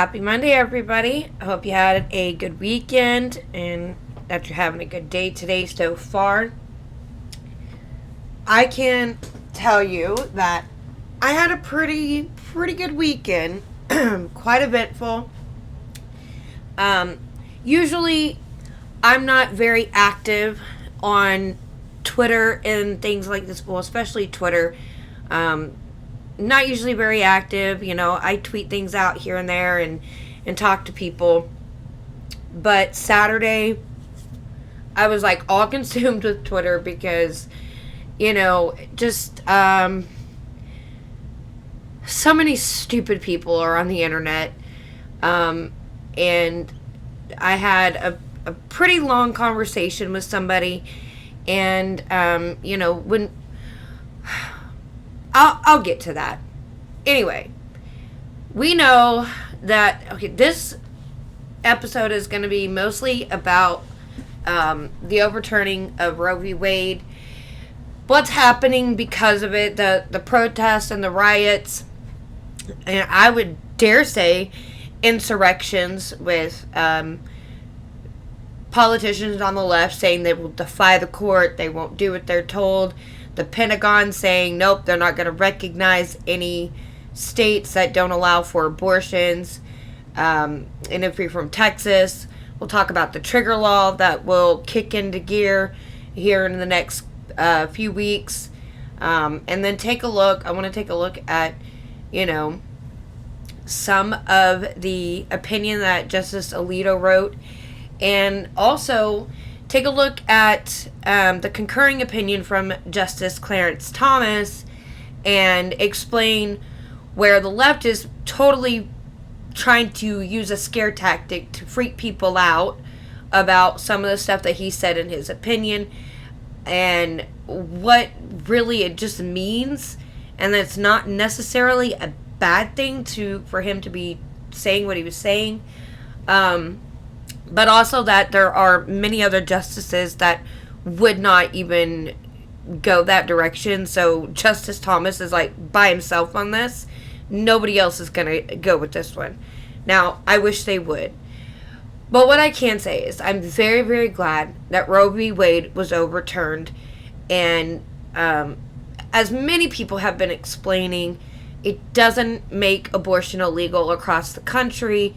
Happy Monday, everybody. I hope you had a good weekend and that you're having a good day today so far. I can tell you that I had a pretty good weekend. Quite eventful. Usually, I'm not very active on Twitter and things like this. Well, especially Twitter. Not usually very active. I tweet things out here and there and talk to people. But Saturday, I was like all consumed with Twitter because, just so many stupid people are on the internet. And I had a pretty long conversation with somebody. And, when I'll get to that. Anyway, we know that, this episode is going to be mostly about the overturning of Roe v. Wade, what's happening because of it, the protests and the riots, and I would dare say insurrections with politicians on the left saying they will defy the court, they won't do what they're told. The Pentagon saying, nope, they're not going to recognize any states that don't allow for abortions. And if you're from Texas, we'll talk about the trigger law that will kick into gear here in the next few weeks. And then I want to take a look at, some of the opinion that Justice Alito wrote. And also take a look at the concurring opinion from Justice Clarence Thomas and explain where the left is totally trying to use a scare tactic to freak people out about some of the stuff that he said in his opinion and what really it just means, and that it's not necessarily a bad thing for him to be saying what he was saying. But also that there are many other justices that would not even go that direction. So Justice Thomas is like by himself on this. Nobody else is going to go with this one. Now, I wish they would. But what I can say is I'm very, very glad that Roe v. Wade was overturned. And as many people have been explaining, it doesn't make abortion illegal across the country.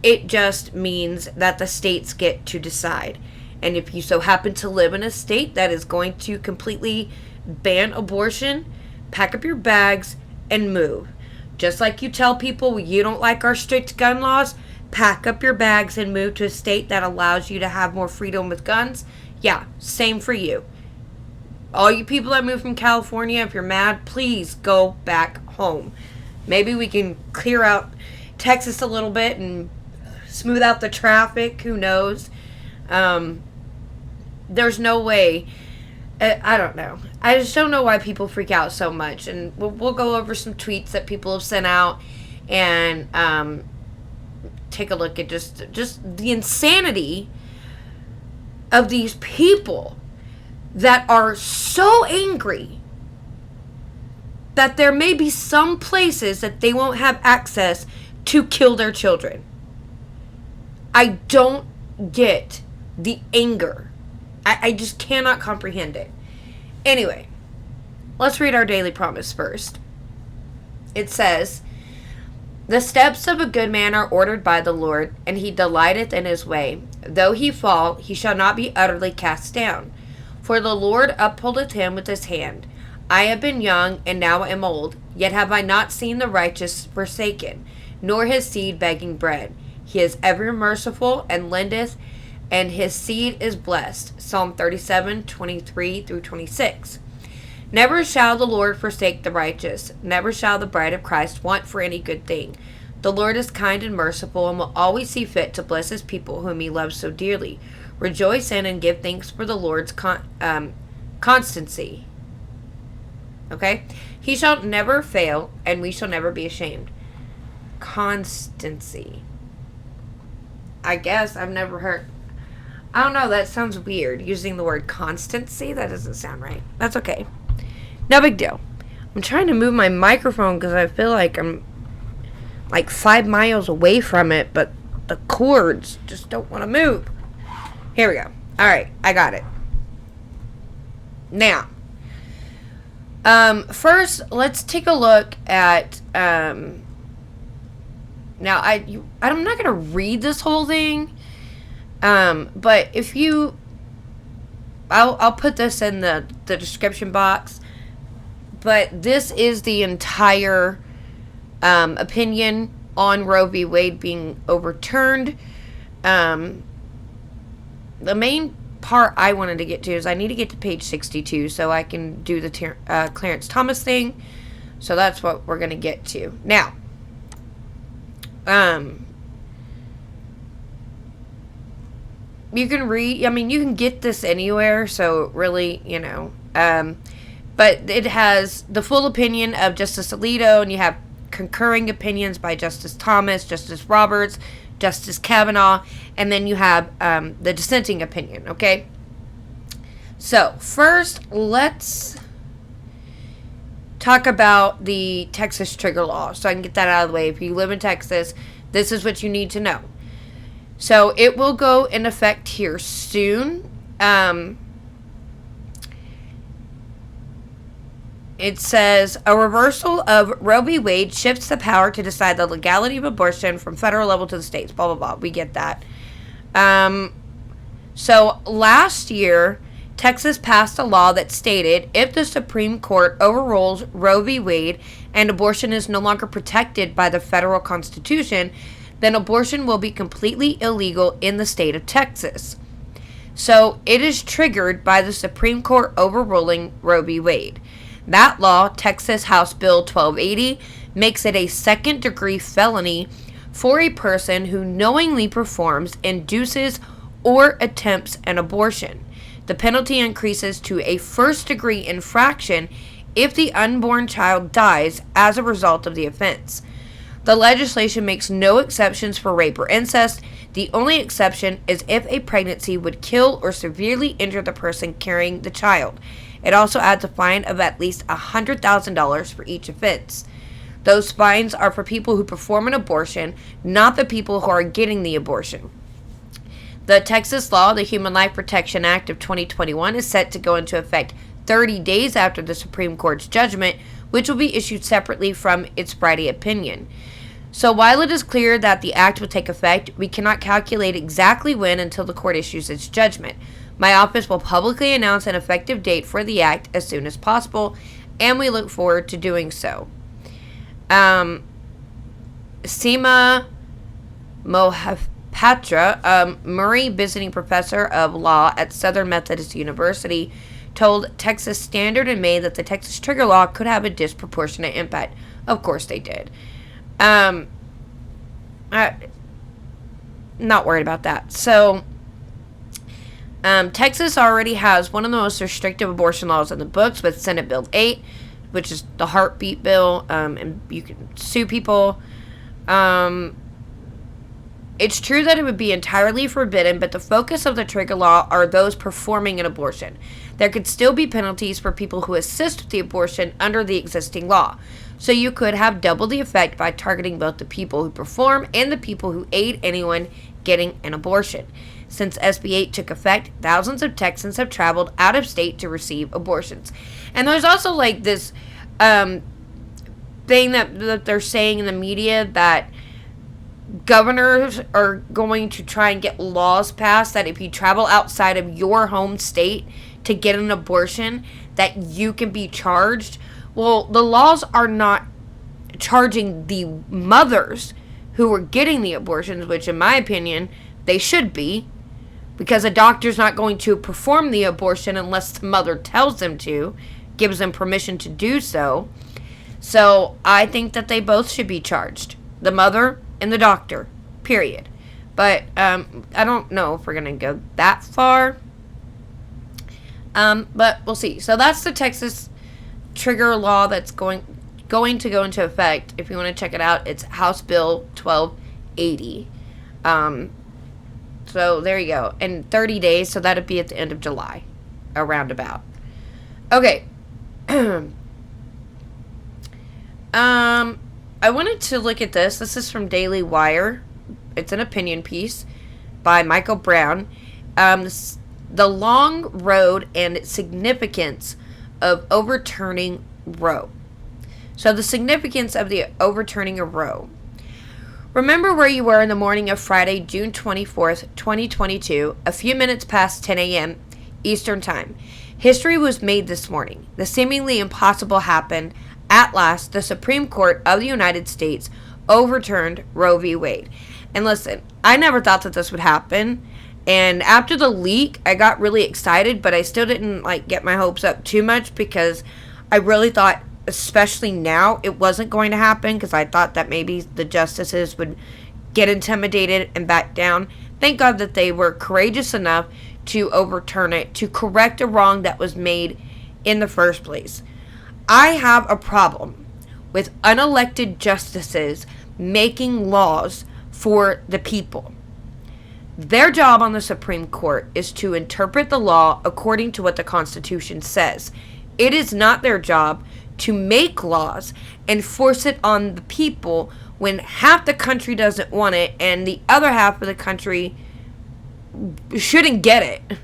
It just means that the states get to decide. And if you so happen to live in a state that is going to completely ban abortion, pack up your bags and move. Just like you tell people you don't like our strict gun laws, pack up your bags and move to a state that allows you to have more freedom with guns. Yeah, same for you. All you people that move from California, if you're mad, please go back home. Maybe we can clear out Texas a little bit and smooth out the traffic. Who knows? There's no way. I don't know. I just don't know why people freak out so much. And we'll go over some tweets that people have sent out and take a look at just the insanity of these people that are so angry that there may be some places that they won't have access to kill their children. I don't get the anger. I just cannot comprehend it. Anyway, let's read our daily promise first. It says, "The steps of a good man are ordered by the Lord, and he delighteth in his way. Though he fall, he shall not be utterly cast down. For the Lord upholdeth him with his hand. I have been young, and now am old, yet have I not seen the righteous forsaken, nor his seed begging bread. He is ever merciful, and lendeth, and his seed is blessed." Psalm 37, 23 through 26. "Never shall the Lord forsake the righteous. Never shall the bride of Christ want for any good thing. The Lord is kind and merciful, and will always see fit to bless his people whom he loves so dearly. Rejoice in and give thanks for the Lord's constancy." Okay? "He shall never fail, and we shall never be ashamed." Constancy. I guess I've never heard. I don't know, that sounds weird. Using the word constancy, that doesn't sound right. That's okay. No big deal. I'm trying to move my microphone because I feel like like 5 miles away from it, but the cords just don't want to move. Here we go. All right, I got it. Now, first, let's take a look at, now, I'm not going to read this whole thing, but if you, I'll put this in the description box, but this is the entire opinion on Roe v. Wade being overturned. The main part I wanted to get to is I need to get to page 62 so I can do the Clarence Thomas thing. So that's what we're going to get to. Now, you can read, you can get this anywhere, so really, but it has the full opinion of Justice Alito, and you have concurring opinions by Justice Thomas, Justice Roberts, Justice Kavanaugh, and then you have the dissenting opinion, okay? So, first, let's talk about the Texas trigger law, so I can get that out of the way. If you live in Texas, this is what you need to know. So, it will go in effect here soon. It says, a reversal of Roe v. Wade shifts the power to decide the legality of abortion from federal level to the states. Blah, blah, blah. We get that. So, last year, Texas passed a law that stated if the Supreme Court overrules Roe v. Wade and abortion is no longer protected by the federal Constitution, then abortion will be completely illegal in the state of Texas. So, it is triggered by the Supreme Court overruling Roe v. Wade. That law, Texas House Bill 1280, makes it a second-degree felony for a person who knowingly performs, induces, or attempts an abortion. The penalty increases to a first-degree infraction if the unborn child dies as a result of the offense. The legislation makes no exceptions for rape or incest. The only exception is if a pregnancy would kill or severely injure the person carrying the child. It also adds a fine of at least $100,000 for each offense. Those fines are for people who perform an abortion, not the people who are getting the abortion. The Texas law, the Human Life Protection Act of 2021, is set to go into effect 30 days after the Supreme Court's judgment, which will be issued separately from its Friday opinion. So while it is clear that the act will take effect, we cannot calculate exactly when until the court issues its judgment. My office will publicly announce an effective date for the act as soon as possible, and we look forward to doing so. Seema Mohapatra, a Murray visiting professor of law at Southern Methodist University, told Texas Standard in May that the Texas trigger law could have a disproportionate impact. Of course they did. Not worried about that. So, Texas already has one of the most restrictive abortion laws in the books with Senate Bill 8, which is the heartbeat bill, and you can sue people. It's true that it would be entirely forbidden, but the focus of the trigger law are those performing an abortion. There could still be penalties for people who assist with the abortion under the existing law. So you could have double the effect by targeting both the people who perform and the people who aid anyone getting an abortion. Since SB 8 took effect, thousands of Texans have traveled out of state to receive abortions. And there's also like this thing that they're saying in the media that governors are going to try and get laws passed that if you travel outside of your home state to get an abortion, that you can be charged. Well, the laws are not charging the mothers who are getting the abortions, which in my opinion, they should be, because a doctor's not going to perform the abortion unless the mother tells them to, gives them permission to do so. So I think that they both should be charged, the mother and the doctor, period. But I don't know if we're going to go that far. But we'll see. So that's the Texas trigger law that's going to go into effect. If you want to check it out, it's House Bill 1280. So there you go. In 30 days, so that'd be at the end of July, around about. Okay. I wanted to look at this. This is from Daily Wire. It's an opinion piece by Michael Brown. The long road and significance of overturning Roe. So the significance of the overturning of Roe. Remember where you were in the morning of Friday, June 24th, 2022, a few minutes past 10 a.m. Eastern Time. History was made this morning. The seemingly impossible happened. At last, the Supreme Court of the United States overturned Roe v. Wade. And listen, I never thought that this would happen. And after the leak, I got really excited, but I still didn't get my hopes up too much because I really thought, especially now, it wasn't going to happen because I thought that maybe the justices would get intimidated and back down. Thank God that they were courageous enough to overturn it, to correct a wrong that was made in the first place. I have a problem with unelected justices making laws for the people. Their job on the Supreme Court is to interpret the law according to what the Constitution says. It is not their job to make laws and force it on the people when half the country doesn't want it and the other half of the country shouldn't get it.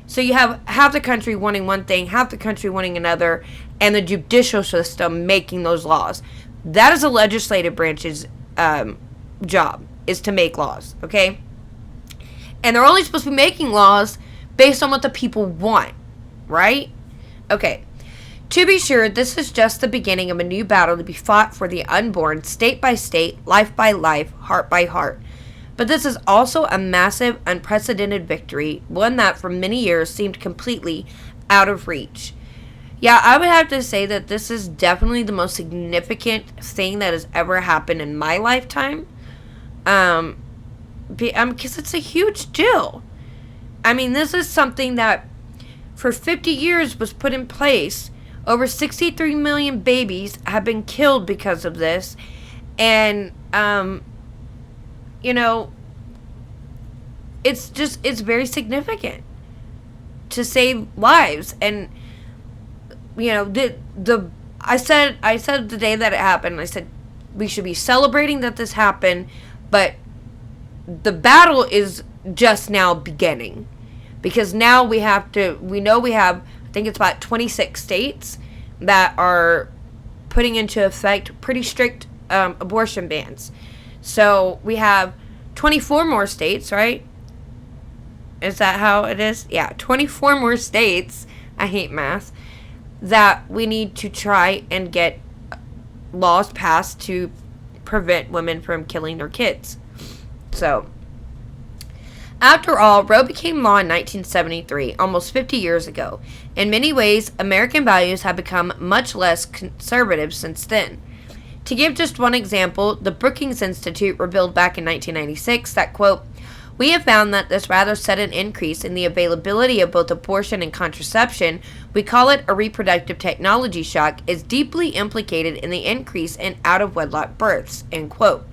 So you have half the country wanting one thing, half the country wanting another, and the judicial system making those laws. That is the legislative branch's job, is to make laws, okay? And they're only supposed to be making laws based on what the people want, right? Okay. To be sure, this is just the beginning of a new battle to be fought for the unborn, state by state, life by life, heart by heart. But this is also a massive, unprecedented victory, one that for many years seemed completely out of reach. Yeah, I would have to say that this is definitely the most significant thing that has ever happened in my lifetime. Because it's a huge deal. I mean, this is something that for 50 years was put in place. Over 63 million babies have been killed because of this. And, it's very significant to save lives. And, I said the day that it happened, I said we should be celebrating that this happened, but the battle is just now beginning, because now we have, I think it's about 26 states that are putting into effect pretty strict abortion bans. So we have 24 more states, right? Is that how it is? Yeah, 24 more states, I hate math, that we need to try and get laws passed to prevent women from killing their kids. So, after all, Roe became law in 1973, almost 50 years ago. In many ways, American values have become much less conservative since then. To give just one example, the Brookings Institute revealed back in 1996 that, quote, "We have found that this rather sudden increase in the availability of both abortion and contraception, we call it a reproductive technology shock, is deeply implicated in the increase in out-of-wedlock births," end quote.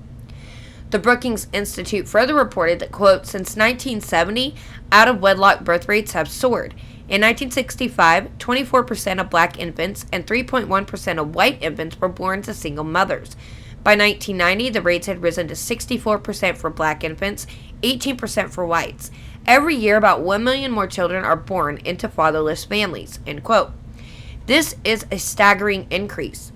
The Brookings Institute further reported that, quote, "Since 1970, out-of-wedlock birth rates have soared. In 1965, 24% of black infants and 3.1% of white infants were born to single mothers. By 1990, the rates had risen to 64% for black infants, 18% for whites. Every year, about 1 million more children are born into fatherless families," end quote. This is a staggering increase.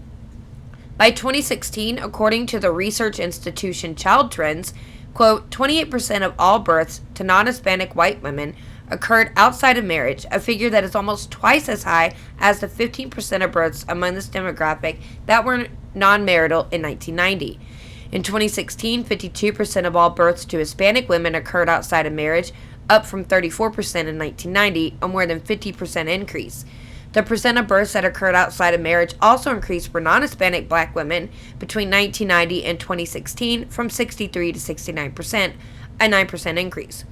By 2016, according to the research institution Child Trends, quote, 28% of all births to non-Hispanic white women occurred outside of marriage, a figure that is almost twice as high as the 15% of births among this demographic that were non-marital in 1990. In 2016, 52% of all births to Hispanic women occurred outside of marriage, up from 34% in 1990, a more than 50% increase. The percent of births that occurred outside of marriage also increased for non-Hispanic black women between 1990 and 2016 from 63 to 69%, a 9% increase.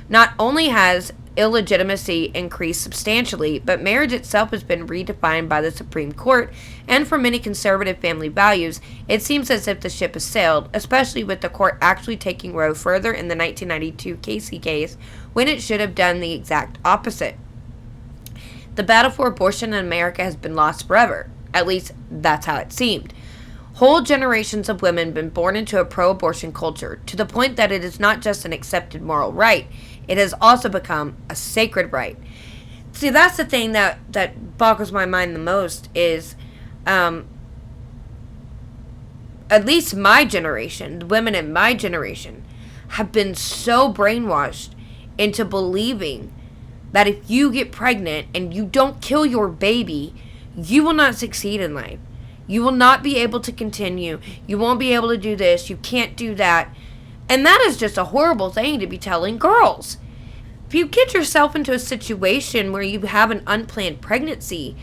Not only has illegitimacy increased substantially, but marriage itself has been redefined by the Supreme Court, and for many conservative family values, it seems as if the ship has sailed, especially with the court actually taking Roe further in the 1992 Casey case, when it should have done the exact opposite. The battle for abortion in America has been lost forever. At least, that's how it seemed. Whole generations of women have been born into a pro-abortion culture, to the point that it is not just an accepted moral right, it has also become a sacred right. See, that's the thing that boggles my mind the most is, at least my generation, the women in my generation, have been so brainwashed into believing that if you get pregnant and you don't kill your baby, you will not succeed in life. You will not be able to continue. You won't be able to do this. You can't do that. And that is just a horrible thing to be telling girls. If you get yourself into a situation where you have an unplanned pregnancy,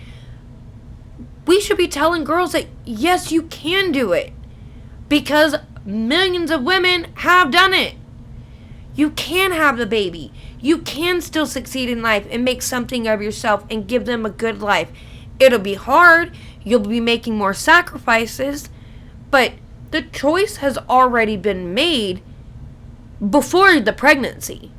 we should be telling girls that yes, you can do it. Because millions of women have done it. You can have the baby. You can still succeed in life and make something of yourself and give them a good life. It'll be hard. You'll be making more sacrifices. But the choice has already been made before the pregnancy.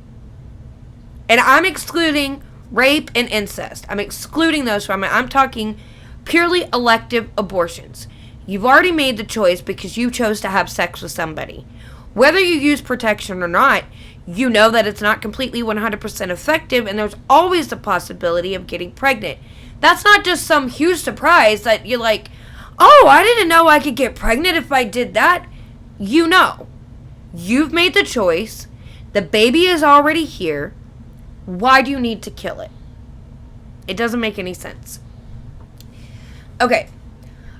And I'm excluding rape and incest. I'm excluding those from it. I'm talking purely elective abortions. You've already made the choice because you chose to have sex with somebody. Whether you use protection or not, you know that it's not completely 100% effective, and there's always the possibility of getting pregnant. That's not just some huge surprise that you're like, oh, I didn't know I could get pregnant if I did that. You know. You've made the choice. The baby is already here. Why do you need to kill it? It doesn't make any sense. Okay.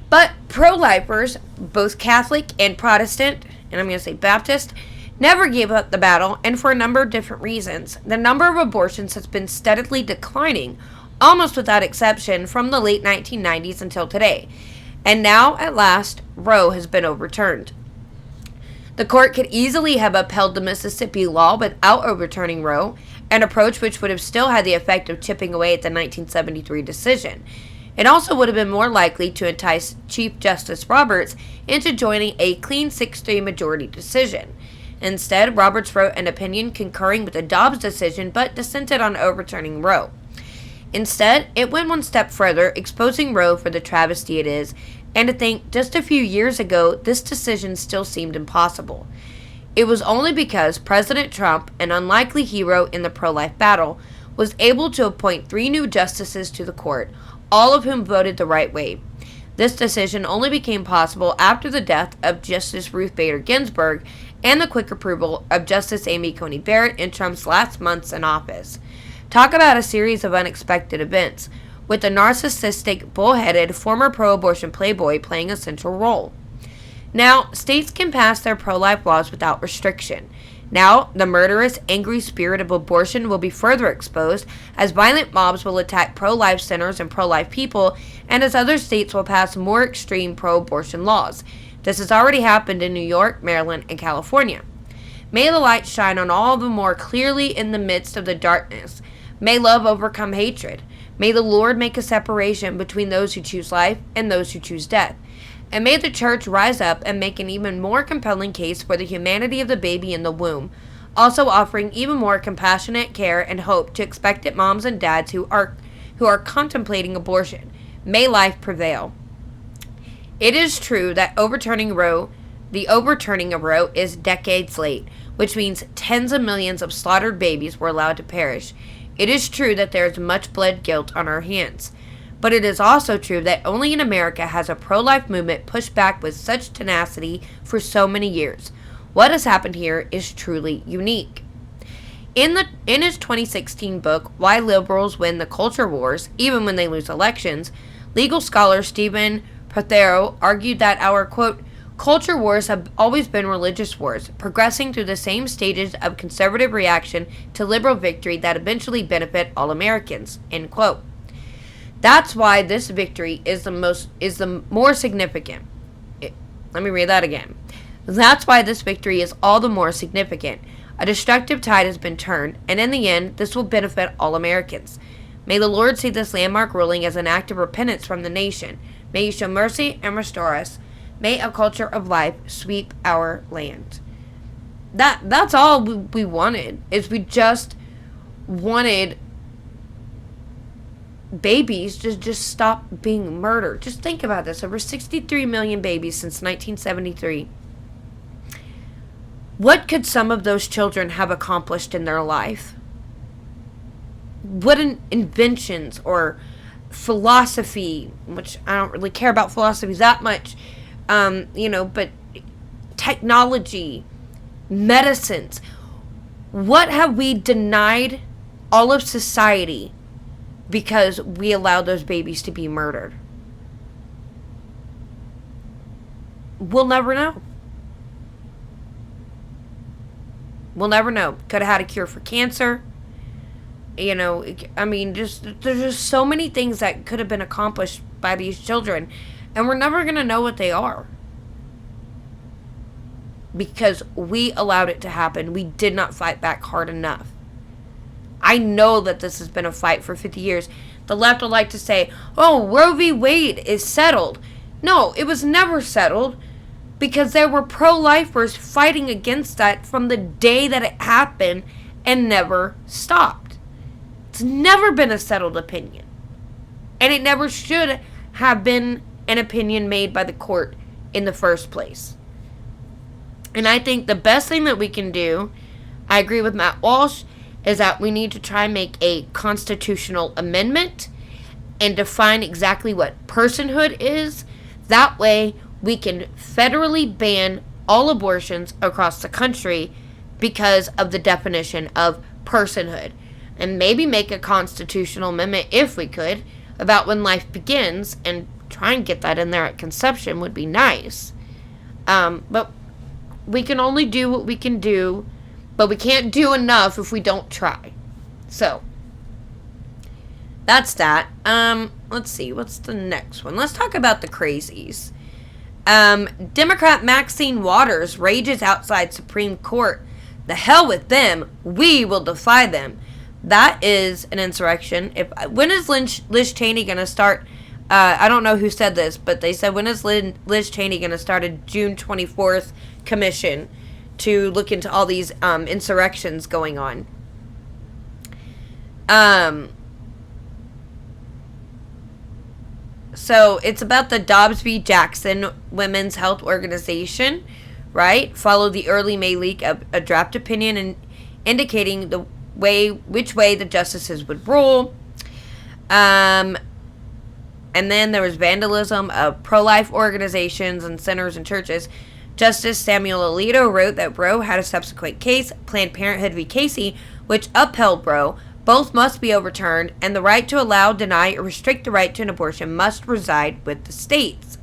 But pro-lifers, both Catholic and Protestant, and I'm going to say Baptist, never gave up the battle, and for a number of different reasons. The number of abortions has been steadily declining, almost without exception, from the late 1990s until today. And now, at last, Roe has been overturned. The court could easily have upheld the Mississippi law without overturning Roe, an approach which would have still had the effect of chipping away at the 1973 decision. It also would have been more likely to entice Chief Justice Roberts into joining a clean 6-3 majority decision. Instead, Roberts wrote an opinion concurring with the Dobbs decision but dissented on overturning Roe. Instead, it went one step further, exposing Roe for the travesty it is, and to think just a few years ago this decision still seemed impossible. It was only because President Trump, an unlikely hero in the pro-life battle, was able to appoint 3 new justices to the court, all of whom voted the right way. This decision only became possible after the death of Justice Ruth Bader Ginsburg and the quick approval of Justice Amy Coney Barrett in Trump's last months in office. Talk about a series of unexpected events, with the narcissistic, bullheaded former pro-abortion playboy playing a central role. Now, states can pass their pro-life laws without restriction. Now, the murderous, angry spirit of abortion will be further exposed as violent mobs will attack pro-life centers and pro-life people, and as other states will pass more extreme pro-abortion laws. This has already happened in New York, Maryland, and California. May the light shine on all the more clearly in the midst of the darkness. May love overcome hatred. May the Lord make a separation between those who choose life and those who choose death. And may the church rise up and make an even more compelling case for the humanity of the baby in the womb, also offering even more compassionate care and hope to expectant moms and dads who are contemplating abortion. May life prevail. It is true that the overturning of Roe is decades late, which means tens of millions of slaughtered babies were allowed to perish. It is true that there is much blood guilt on our hands. But it is also true that only in America has a pro-life movement pushed back with such tenacity for so many years. What has happened here is truly unique. In his 2016 book, Why Liberals Win the Culture Wars, Even When They Lose Elections, legal scholar Stephen Prothero argued that our, quote, culture wars have always been religious wars, progressing through the same stages of conservative reaction to liberal victory that eventually benefit all Americans, end quote. That's why this victory is the more significant. Let me read that again. That's why this victory is all the more significant. A destructive tide has been turned, and in the end, this will benefit all Americans. May the Lord see this landmark ruling as an act of repentance from the nation. May He show mercy and restore us. May a culture of life sweep our land. That's all we wanted. Is we just wanted babies just stop being murdered. Just think about this. Over 63 million babies since 1973. What could some of those children have accomplished in their life? What inventions or philosophy, which I don't really care about philosophy that much, but technology, medicines. What have we denied all of society because we allowed those babies to be murdered? We'll never know. We'll never know. Could have had a cure for cancer. There's just so many things that could have been accomplished by these children, and we're never going to know what they are. Because we allowed it to happen. We did not fight back hard enough. I know that this has been a fight for 50 years. The left would like to say, oh, Roe v. Wade is settled. No, it was never settled. Because there were pro-lifers fighting against that from the day that it happened and never stopped. It's never been a settled opinion. And it never should have been an opinion made by the court in the first place. And I think the best thing that we can do, I agree with Matt Walsh, is that we need to try and make a constitutional amendment and define exactly what personhood is. That way, we can federally ban all abortions across the country because of the definition of personhood. And maybe make a constitutional amendment, if we could, about when life begins, and try and get that in there at conception would be nice. But we can only do what we can do, but we can't do enough if we don't try. So, that's that. Let's see, what's the next one? Let's talk about the crazies. Democrat Maxine Waters rages outside Supreme Court. The hell with them. We will defy them. That is an insurrection. When is Liz Cheney going to start? I don't know who said this, but they said, when is Liz Cheney going to start a June 24th commission to look into all these insurrections going on? So it's about the Dobbs v. Jackson Women's Health Organization, right? Followed the early May leak of a draft opinion and indicating which way the justices would rule. And then there was vandalism of pro-life organizations and centers and churches. Justice Samuel Alito wrote that Roe had a subsequent case, Planned Parenthood v. Casey, which upheld Roe. Both must be overturned, and the right to allow, deny, or restrict the right to an abortion must reside with the states.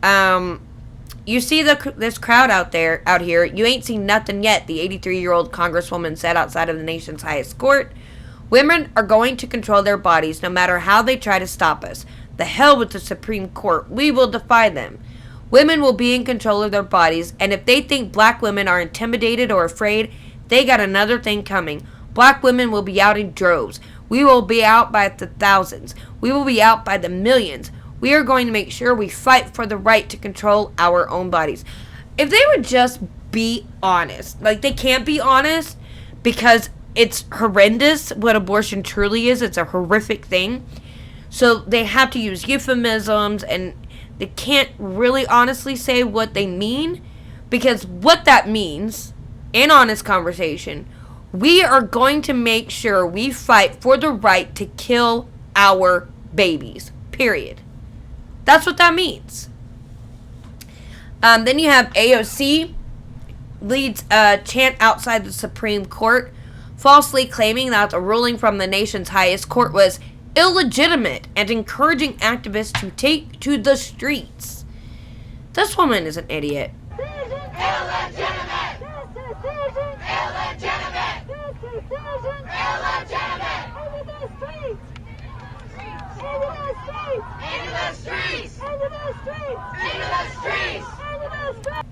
You see this crowd out here. You ain't seen nothing yet, the 83-year-old congresswoman said outside of the nation's highest court. Women are going to control their bodies no matter how they try to stop us. The hell with the Supreme Court. We will defy them. Women will be in control of their bodies, and if they think black women are intimidated or afraid, they got another thing coming. Black women will be out in droves. We will be out by the thousands. We will be out by the millions. We are going to make sure we fight for the right to control our own bodies. If they would just be honest. Like, they can't be honest because it's horrendous what abortion truly is. It's a horrific thing. So they have to use euphemisms, and they can't really honestly say what they mean, because what that means, in honest conversation, we are going to make sure we fight for the right to kill our babies. Period. That's what that means. Then you have AOC leads a chant outside the Supreme Court, falsely claiming that the ruling from the nation's highest court was illegitimate and encouraging activists to take to the streets. This woman is an idiot. Illegitimate! Illegitimate! Illegitimate! Into the streets! Into the streets! Into the streets! Into the streets!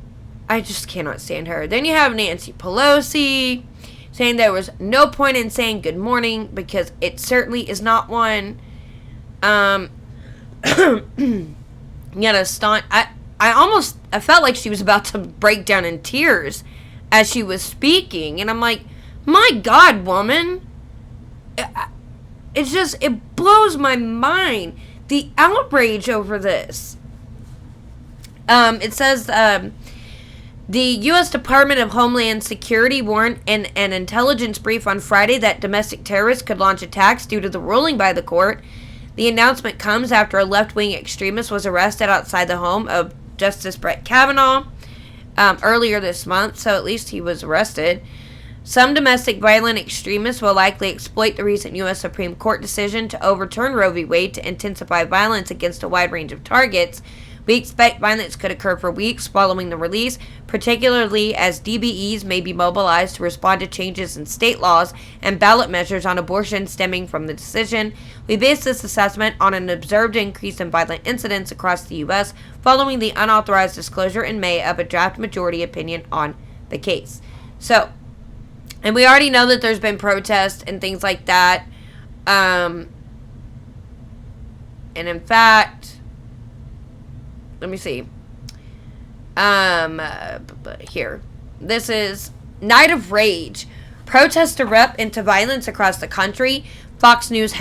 I just cannot stand her. Then you have Nancy Pelosi saying there was no point in saying good morning because it certainly is not one. I felt like she was about to break down in tears as she was speaking, and I'm like, my God, woman, it blows my mind, the outrage over this. It says, the U.S. Department of Homeland Security warned in an intelligence brief on Friday that domestic terrorists could launch attacks due to the ruling by the court. The announcement comes after a left-wing extremist was arrested outside the home of Justice Brett Kavanaugh earlier this month, so at least he was arrested. Some domestic violent extremists will likely exploit the recent U.S. Supreme Court decision to overturn Roe v. Wade to intensify violence against a wide range of targets. We expect violence could occur for weeks following the release, particularly as DBEs may be mobilized to respond to changes in state laws and ballot measures on abortion stemming from the decision. We base this assessment on an observed increase in violent incidents across the U.S. following the unauthorized disclosure in May of a draft majority opinion on the case. So, and we already know that there's been protests and things like that. And in fact, let me see. Here. This is Night of Rage. Protests erupt into violence across the country. Fox News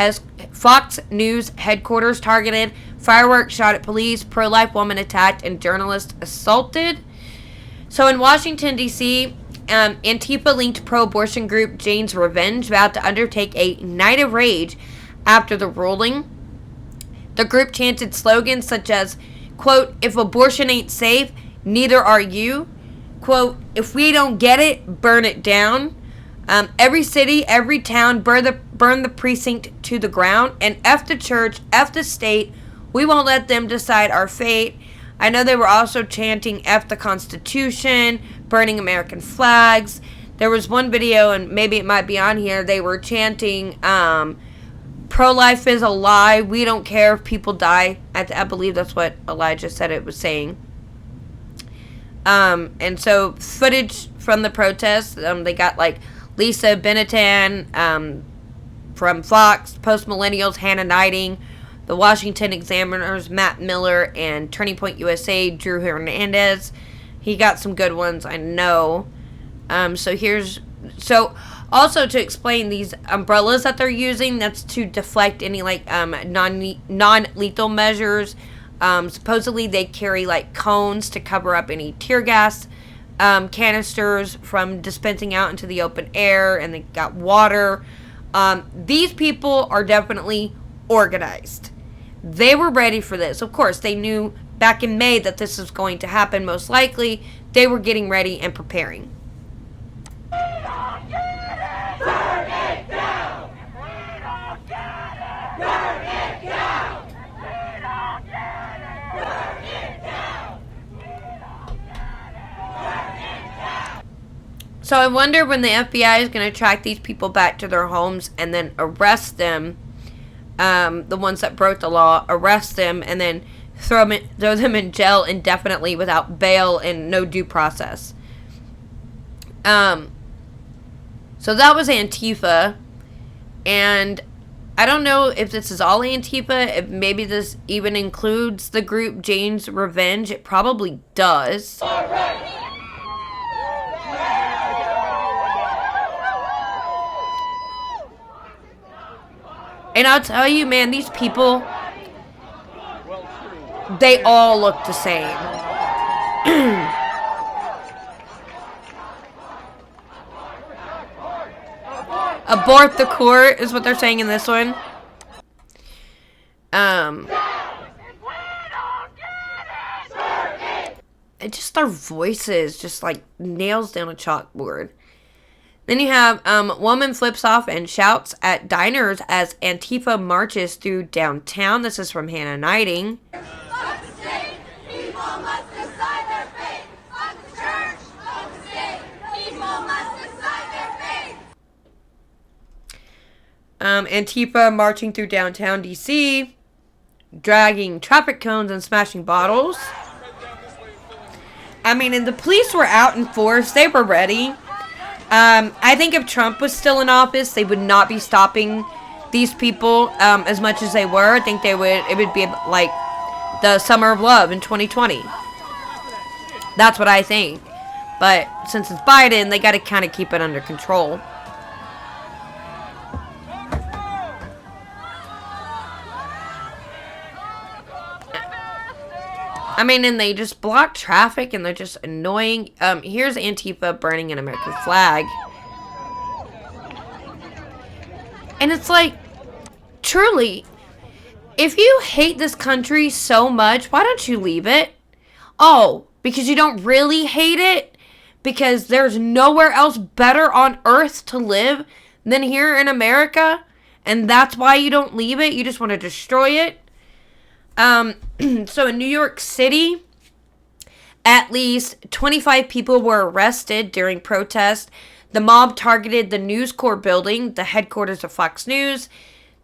headquarters targeted. Fireworks shot at police. Pro-life woman attacked and journalist assaulted. So in Washington, D.C., Antifa-linked pro-abortion group Jane's Revenge vowed to undertake a night of rage after the ruling. The group chanted slogans such as, quote, "If abortion ain't safe, neither are you." Quote, "If we don't get it, burn it down." Every city, every town, burn the precinct to the ground. And F the church, F the state. We won't let them decide our fate. I know they were also chanting F the Constitution, burning American flags. There was one video, and maybe it might be on here, they were chanting, pro-life is a lie. We don't care if people die. I believe that's what Elijah said it was saying. And so footage from the protests, they got like Lisa Benetton from Fox, Post Millennials, Hannah Nighting, the Washington Examiner's Matt Miller, and Turning Point USA, Drew Hernandez. He got some good ones, I know. So also to explain these umbrellas that they're using, that's to deflect any like non-lethal measures. Supposedly they carry like cones to cover up any tear gas canisters from dispensing out into the open air, and they got water. These people are definitely organized. They were ready for this. Of course, they knew back in May that this was going to happen, most likely. They were getting ready and preparing. So I wonder when the FBI is going to track these people back to their homes and then arrest them, the ones that broke the law, arrest them, and then throw them in jail indefinitely without bail and no due process. So that was Antifa, and I don't know if this is all Antifa, if maybe this even includes the group Jane's Revenge. It probably does. And I'll tell you, man, these people, they all look the same. Abort the court is what they're saying in this one. It just, their voices just like nails down a chalkboard. Then you have woman flips off and shouts at diners as Antifa marches through downtown. This is from Hannah Nighting. Antifa marching through downtown D.C., dragging traffic cones and smashing bottles. I mean, and the police were out in force. They were ready. I think if Trump was still in office, they would not be stopping these people as much as they were. I think it would be like the Summer of Love in 2020. That's what I think. But since it's Biden, they got to kind of keep it under control. I mean, and they just block traffic, and they're just annoying. Here's Antifa burning an American flag. And it's like, truly, if you hate this country so much, why don't you leave it? Oh, because you don't really hate it? Because there's nowhere else better on earth to live than here in America? And that's why you don't leave it? You just want to destroy it? So in New York City, at least 25 people were arrested during protests. The mob targeted the News Corps building, the headquarters of Fox News.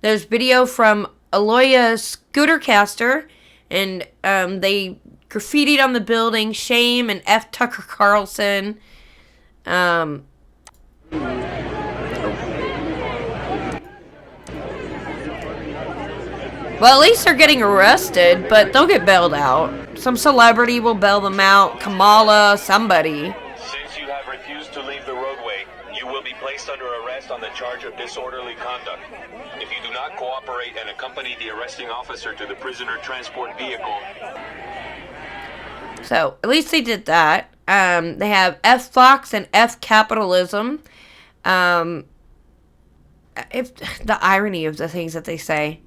There's video from Aloya Scootercaster, and they graffitied on the building, shame, and F. Tucker Carlson. Well, at least they're getting arrested, but they'll get bailed out. Some celebrity will bail them out. Kamala, somebody. Since you have refused to leave the roadway, you will be placed under arrest on the charge of disorderly conduct. If you do not cooperate and accompany the arresting officer to the prisoner transport vehicle. So, at least they did that. They have F Fox and F capitalism. If the irony of the things that they say.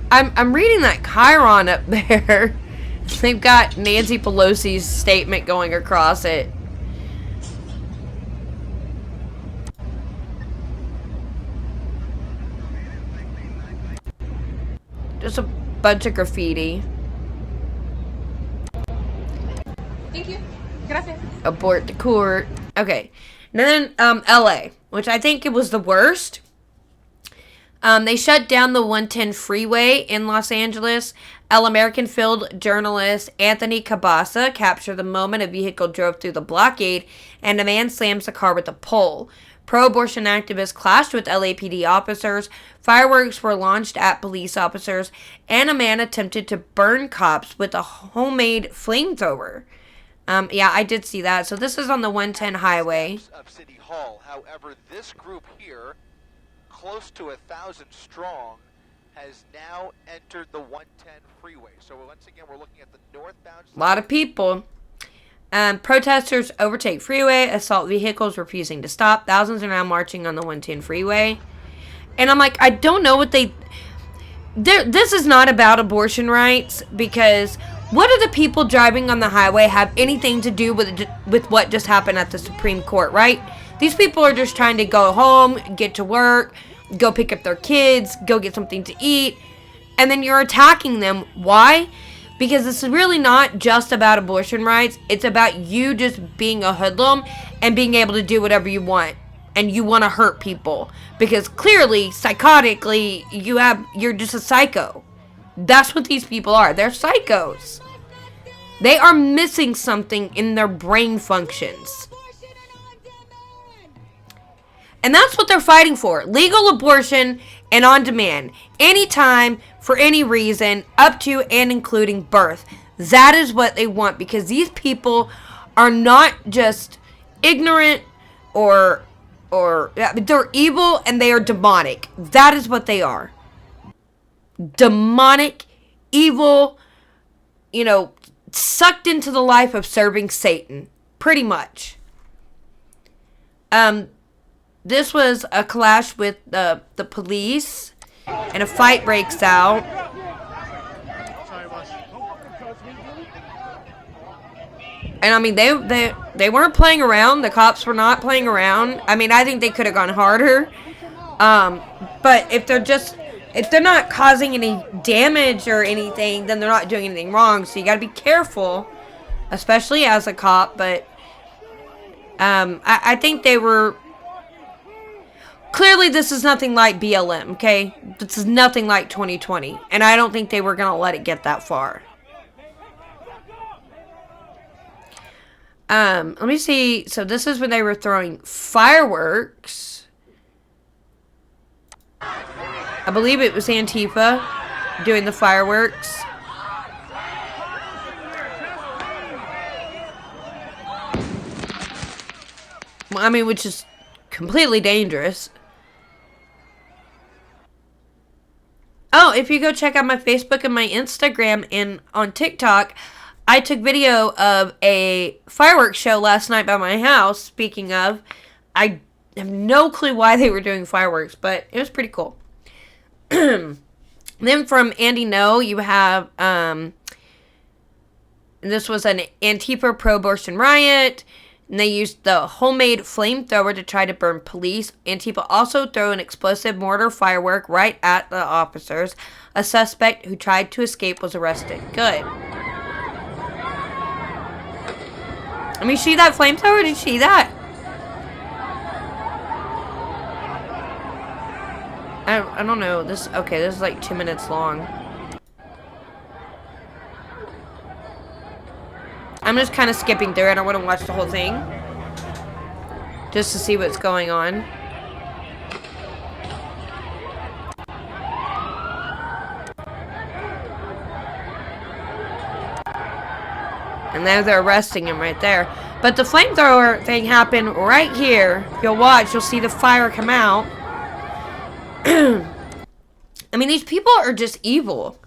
I'm reading that Chiron up there. They've got Nancy Pelosi's statement going across it. Just a bunch of graffiti. Thank you. Gracias. Abort the court. Okay. And then LA, which I think it was the worst. They shut down the 110 freeway in Los Angeles. American Field journalist Anthony Cabasa captured the moment a vehicle drove through the blockade and a man slams the car with a pole. Pro-abortion activists clashed with LAPD officers. Fireworks were launched at police officers, and a man attempted to burn cops with a homemade flamethrower. Yeah, I did see that. So this is on the 110 highway. Of City Hall. However, this group here, close to 1,000 strong, has now entered the 110 freeway. So once again, we're looking at the northbound. A lot of people. Protesters overtake freeway, assault vehicles refusing to stop. Thousands are now marching on the 110 freeway. And I'm like, I don't know what they... This is not about abortion rights, because what do the people driving on the highway have anything to do with what just happened at the Supreme Court, right? These people are just trying to go home, get to work, go pick up their kids, go get something to eat, and then you're attacking them. Why? Because this is really not just about abortion rights. It's about you just being a hoodlum and being able to do whatever you want. And you want to hurt people. Because clearly, psychotically, you're just a psycho. That's what these people are. They're psychos. They are missing something in their brain functions. And that's what they're fighting for. Legal abortion and on demand. Anytime, for any reason, up to and including birth. That is what they want, because these people are not just ignorant or they're evil, and they are demonic. That is what they are. Demonic, evil, sucked into the life of serving Satan. Pretty much. This was a clash with the police, and a fight breaks out. And I mean, they weren't playing around. The cops were not playing around. I mean, I think they could have gone harder. But if they're not causing any damage or anything, then they're not doing anything wrong. So you got to be careful, especially as a cop. But I think they were... Clearly, this is nothing like BLM, okay? This is nothing like 2020. And I don't think they were going to let it get that far. Let me see. So this is when they were throwing fireworks. I believe it was Antifa. doing the fireworks. I mean, which is completely dangerous. Oh, if you go check out my Facebook and my Instagram and on TikTok, I took video of a fireworks show last night by my house. Speaking of, I have no clue why they were doing fireworks, but it was pretty cool. Then from Andy No, you have, this was an Antifa pro-abortion riot. And they used the homemade flamethrower to try to burn police. Antifa also threw an explosive mortar firework right at the officers. A suspect who tried to escape was arrested. Good. I mean, see that flamethrower? Did you see that? I don't know. This is like 2 minutes long. I'm just kind of skipping through it. I don't want to watch the whole thing. Just to see what's going on. And now they're arresting him right there. But the flamethrower thing happened right here. If you'll watch, you'll see the fire come out. I mean, these people are just evil.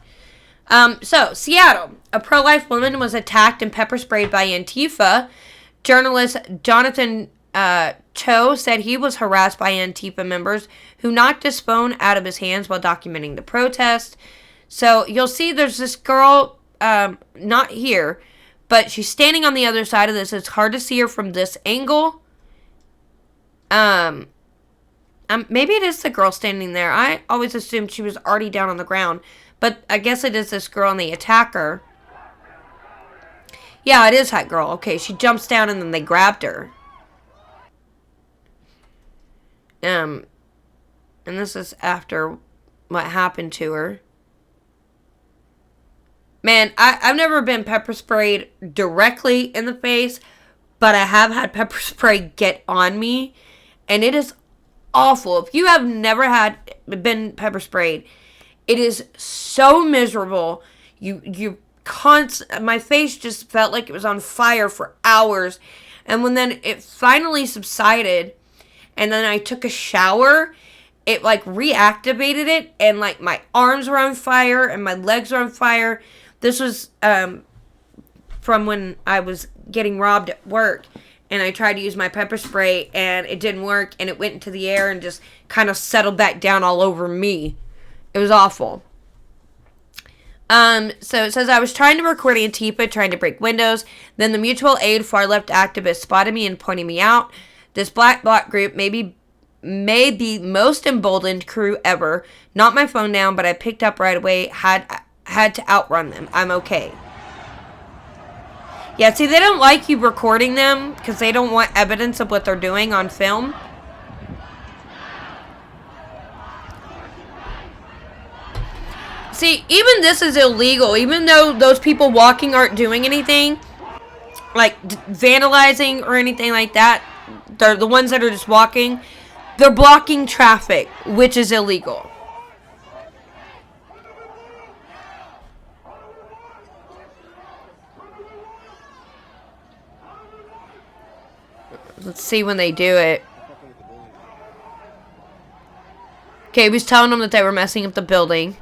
So, Seattle. A pro-life woman was attacked and pepper sprayed by Antifa. Journalist Jonathan Cho said he was harassed by Antifa members who knocked his phone out of his hands while documenting the protest. So, you'll see there's this girl, not here, but she's standing on the other side of this. It's hard to see her from this angle. Maybe it is the girl standing there. I always assumed she was already down on the ground. But I guess it is this girl and the attacker. Yeah, it is that girl. Okay, she jumps down and then they grabbed her. And this is after what happened to her. Man, I've never been pepper sprayed directly in the face, but I have had pepper spray get on me, and it is awful. If you have never been pepper sprayed, it is so miserable. My face just felt like it was on fire for hours. And when then it finally subsided, and then I took a shower, it like reactivated it, and like my arms were on fire and my legs were on fire. This was from when I was getting robbed at work, and I tried to use my pepper spray and it didn't work, and it went into the air and just kind of settled back down all over me. It was awful. So it says, I was trying to record Antifa trying to break windows. Then the mutual aid far left activist spotted me and pointed me out. This black bloc group may be most emboldened crew ever. Not my phone down, but I picked up right away. Had to outrun them. I'm okay. Yeah, see, they don't like you recording them because they don't want evidence of what they're doing on film. See, even this is illegal. Even though those people walking aren't doing anything, like vandalizing or anything like that, they're the ones that are just walking. They're blocking traffic, which is illegal. Let's see when they do it. Okay, he was telling them that they were messing up the building.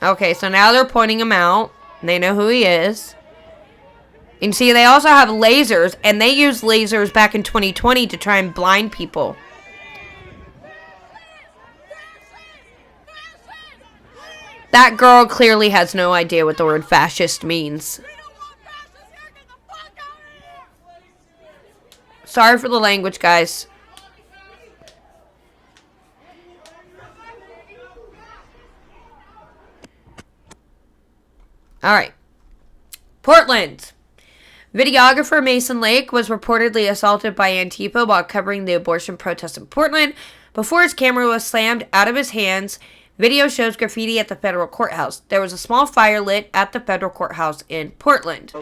Okay, so now they're pointing him out. They know who he is. And see, they also have lasers, and they used lasers back in 2020 to try and blind people. That girl clearly has no idea what the word fascist means. Sorry for the language, guys. Alright. Portland. Videographer Mason Lake was reportedly assaulted by Antifa while covering the abortion protest in Portland. Before his camera was slammed out of his hands, video shows graffiti at the federal courthouse. There was a small fire lit at the federal courthouse in Portland.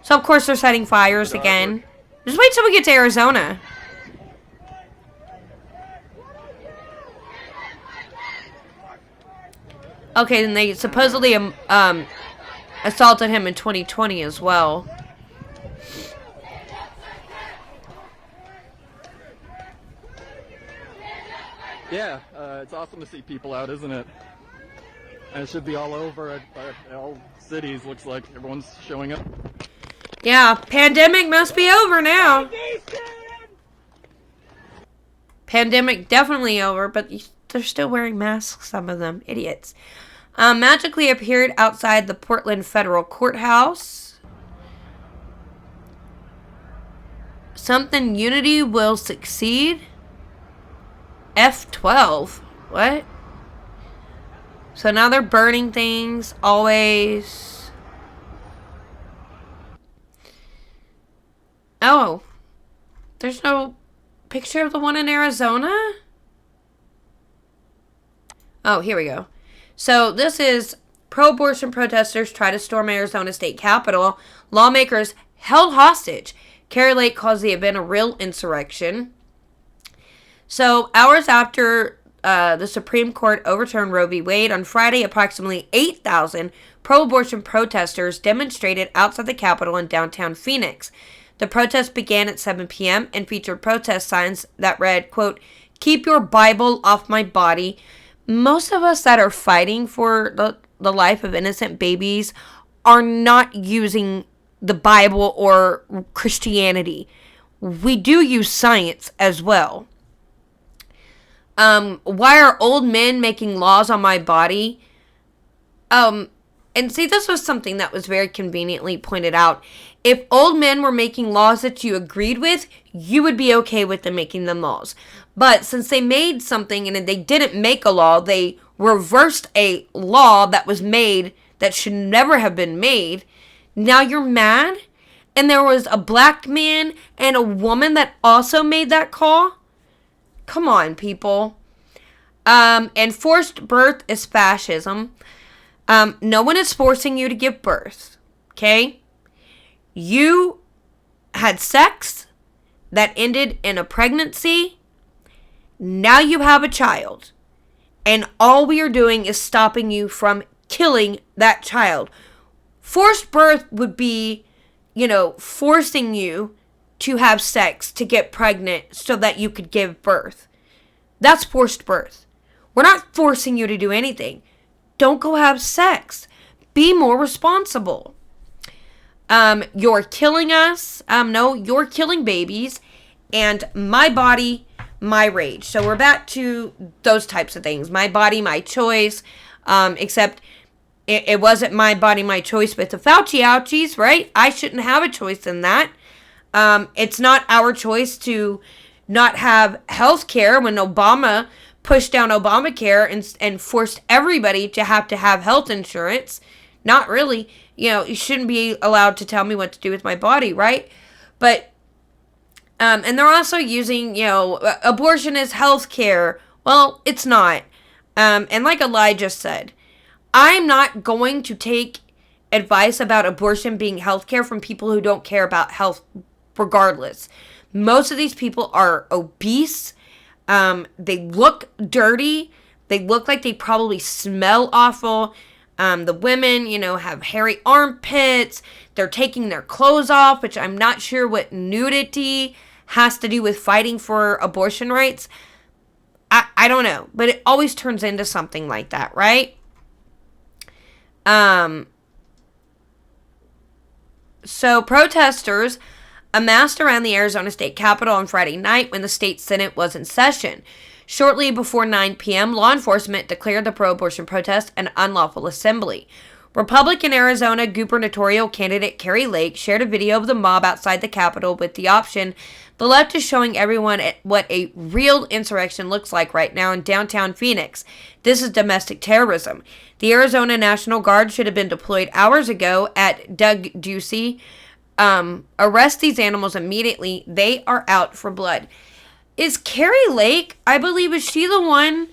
So, of course, they're setting fires again. Just wait till we get to Arizona. Okay, then they supposedly assaulted him in 2020 as well. Yeah, it's awesome to see people out, isn't it? And it should be all over all cities. Looks like everyone's showing up. Yeah, pandemic must be over now. Pandemic definitely over, but they're still wearing masks, some of them. Idiots. Magically appeared outside the Portland Federal Courthouse. Something unity will succeed. F12. What? So now they're burning things, always. Oh. There's no picture of the one in Arizona? Oh, here we go. So this is pro-abortion protesters try to storm Arizona state capitol. Lawmakers held hostage. Kari Lake calls the event a real insurrection. So hours after the Supreme Court overturned Roe v. Wade on Friday, approximately 8,000 pro-abortion protesters demonstrated outside the Capitol in downtown Phoenix. The protest began at 7 p.m. and featured protest signs that read, quote, "Keep your Bible off my body." Most of us that are fighting for the life of innocent babies are not using the Bible or Christianity. We do use science as well. Why are old men making laws on my body? And see, this was something that was very conveniently pointed out. If old men were making laws that you agreed with, you would be okay with them making them laws. But since they made something and they didn't make a law, they reversed a law that was made that should never have been made. Now you're mad? And there was a black man and a woman that also made that call? Come on, people. And forced birth is fascism. No one is forcing you to give birth. Okay? You had sex that ended in a pregnancy. Now you have a child. And all we are doing is stopping you from killing that child. Forced birth would be, forcing you to have sex to get pregnant so that you could give birth. That's forced birth. We're not forcing you to do anything. Don't go have sex. Be more responsible. You're killing us. No, you're killing babies. And my body, my rage. So we're back to those types of things. My body, my choice. Except it wasn't my body, my choice with the Fauci ouchies, right? I shouldn't have a choice in that. It's not our choice to not have health care when Obama pushed down Obamacare and forced everybody to have health insurance. Not really. You shouldn't be allowed to tell me what to do with my body, right? But, and they're also using, abortion is health care. Well, it's not. And like Elijah said, I'm not going to take advice about abortion being health care from people who don't care about health regardless. Most of these people are obese. They look dirty. They look like they probably smell awful. The women, have hairy armpits. They're taking their clothes off, which I'm not sure what nudity has to do with fighting for abortion rights. I don't know, but it always turns into something like that, right? So protesters amassed around the Arizona State Capitol on Friday night when the state Senate was in session. Shortly before 9 p.m., law enforcement declared the pro-abortion protest an unlawful assembly. Republican Arizona gubernatorial candidate Kari Lake shared a video of the mob outside the Capitol with the option, "The left is showing everyone what a real insurrection looks like right now in downtown Phoenix. This is domestic terrorism. The Arizona National Guard should have been deployed hours ago at Doug Ducey. Arrest these animals immediately. They are out for blood." Is Kari Lake, I believe, is she the one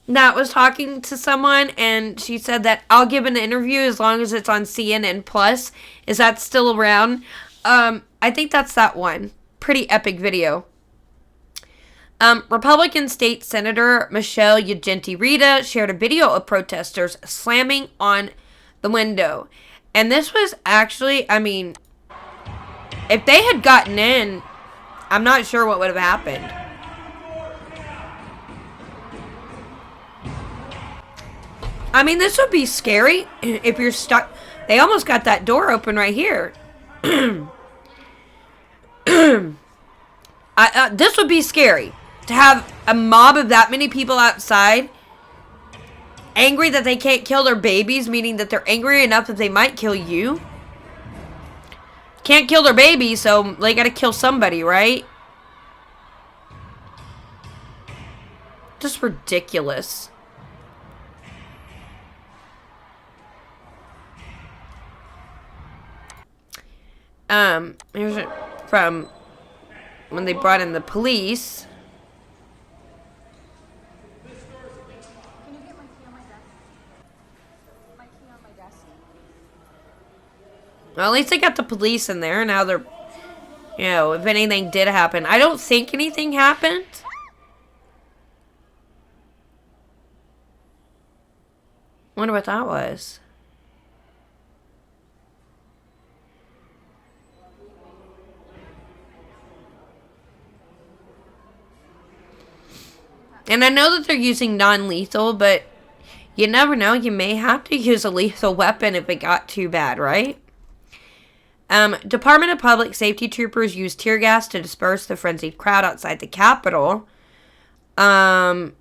that was talking to someone and she said that I'll give an interview as long as it's on CNN Plus? Is that still around? I think that's that one. pretty epic video. Republican State Senator Michelle Ugenti-Rita shared a video of protesters slamming on the window. And this was actually, I mean, if they had gotten in, I'm not sure what would have happened. I mean, this would be scary if you're stuck. They almost got that door open right here. This would be scary. To have a mob of that many people outside, angry that they can't kill their babies, meaning that they're angry enough that they might kill you. Can't kill their baby, so they gotta kill somebody, right? Just ridiculous. Here's it from when they brought in the police. Can you get my key on my desk? My key on my desk. Well, at least they got the police in there. Now they're, you know, if anything did happen. I don't think anything happened. Wonder what that was. And I know that they're using non-lethal, but you never know. You may have to use a lethal weapon if it got too bad, right? Department of Public Safety troopers used tear gas to disperse the frenzied crowd outside the Capitol. It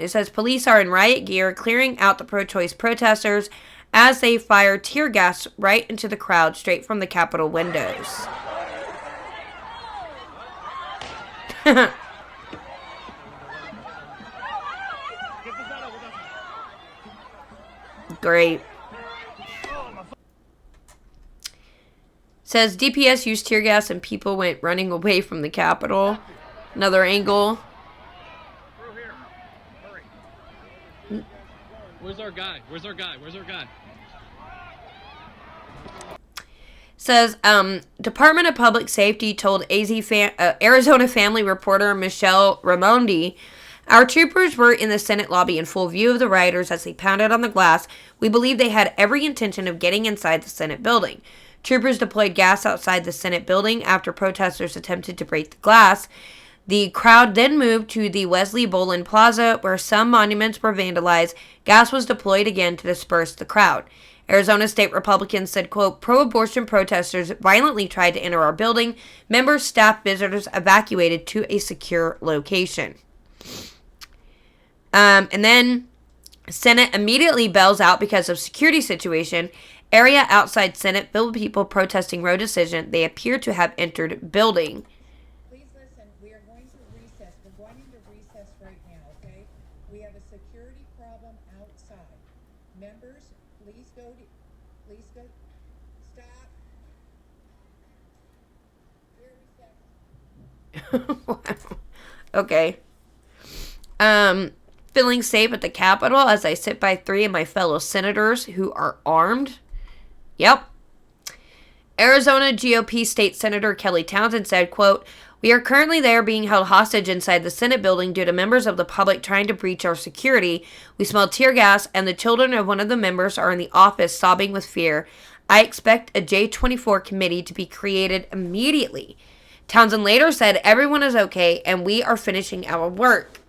says police are in riot gear clearing out the pro-choice protesters as they fire tear gas right into the crowd straight from the Capitol windows. Great. Says DPS used tear gas and people went running away from the Capitol. Another angle. Through here. Hurry. Where's our guy? Where's our guy? Where's our guy? Says, Department of Public Safety told Arizona Family reporter Michelle Raimondi, our troopers were in the Senate lobby in full view of the rioters as they pounded on the glass. We believe they had every intention of getting inside the Senate building. Troopers deployed gas outside the Senate building after protesters attempted to break the glass. The crowd then moved to the Wesley Boland Plaza, where some monuments were vandalized. Gas was deployed again to disperse the crowd. Arizona State Republicans said, quote, pro-abortion protesters violently tried to enter our building. Members, staff, visitors evacuated to a secure location. And then Senate immediately bails out because of security situation. Area outside Senate filled with people protesting Roe decision. They appear to have entered building. Please listen, we are going to recess. We're going into recess right now, okay? We have a security problem outside. Members, please go, stop. We're recessed. Wow. Okay. Feeling safe at the Capitol as I sit by 3 of my fellow senators who are armed. Yep. Arizona GOP State Senator Kelly Townsend said, quote, we are currently there being held hostage inside the Senate building due to members of the public trying to breach our security. We smell tear gas and the children of one of the members are in the office sobbing with fear. I expect a J24 committee to be created immediately. Townsend later said everyone is okay and we are finishing our work.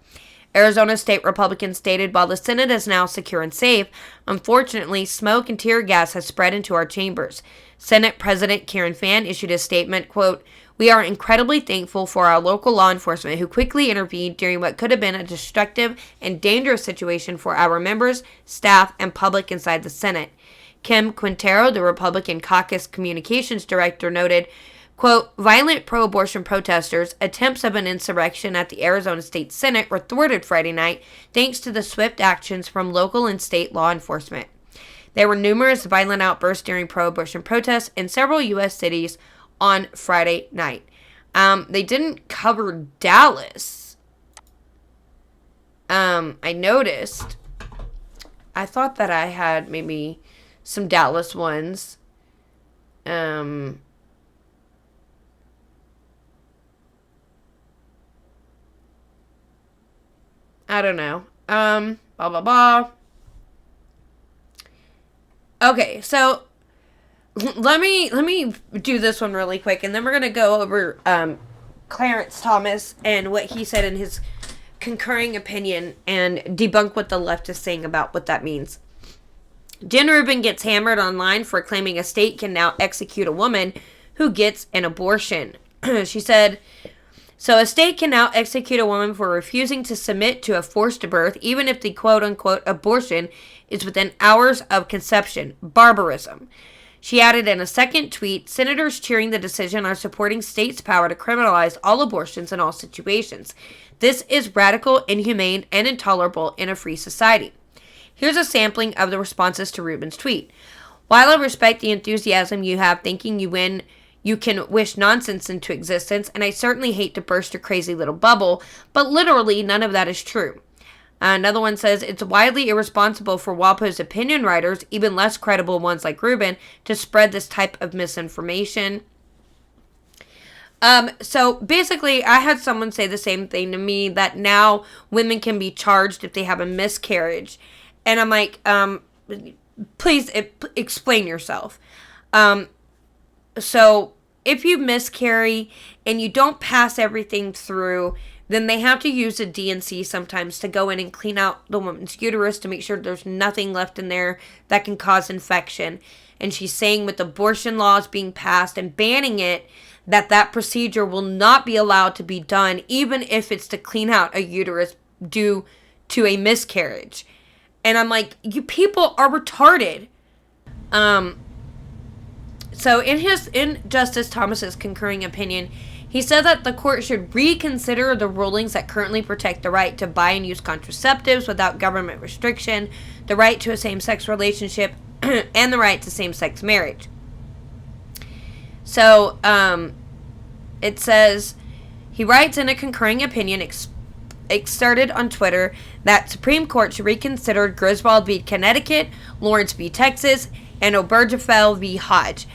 Arizona State Republicans stated while the Senate is now secure and safe, unfortunately, smoke and tear gas has spread into our chambers. Senate President Karen Fann issued a statement, quote, we are incredibly thankful for our local law enforcement who quickly intervened during what could have been a destructive and dangerous situation for our members, staff, and public inside the Senate. Kim Quintero, the Republican caucus communications director, noted, quote, violent pro-abortion protesters' attempts of an insurrection at the Arizona State Senate were thwarted Friday night thanks to the swift actions from local and state law enforcement. There were numerous violent outbursts during pro-abortion protests in several U.S. cities on Friday night. They didn't cover Dallas. I noticed. I thought that I had maybe some Dallas ones. I don't know. Blah, blah, blah. Okay, so let me do this one really quick, and then we're going to go over Clarence Thomas and what he said in his concurring opinion and debunk what the left is saying about what that means. Jen Rubin gets hammered online for claiming a state can now execute a woman who gets an abortion. She said, so a state can now execute a woman for refusing to submit to a forced birth, even if the quote-unquote abortion is within hours of conception. Barbarism. She added in a second tweet, senators cheering the decision are supporting states' power to criminalize all abortions in all situations. This is radical, inhumane, and intolerable in a free society. Here's a sampling of the responses to Rubin's tweet. While I respect the enthusiasm you have thinking you can wish nonsense into existence, and I certainly hate to burst your crazy little bubble, but literally none of that is true. Another one says, it's widely irresponsible for WAPO's opinion writers, even less credible ones like Rubin, to spread this type of misinformation. So basically, I had someone say the same thing to me, that now women can be charged if they have a miscarriage. And I'm like, please explain yourself. So if you miscarry and you don't pass everything through, then they have to use a DNC sometimes to go in and clean out the woman's uterus to make sure there's nothing left in there that can cause infection. And she's saying with abortion laws being passed and banning it, that procedure will not be allowed to be done, even if it's to clean out a uterus due to a miscarriage. And I'm like, you people are retarded. So in Justice Thomas's concurring opinion, he said that the court should reconsider the rulings that currently protect the right to buy and use contraceptives without government restriction, the right to a same-sex relationship, and the right to same-sex marriage. So, it says, he writes in a concurring opinion excerpted on Twitter that Supreme Court should reconsider Griswold v. Connecticut, Lawrence v. Texas, and Obergefell v. Hodge.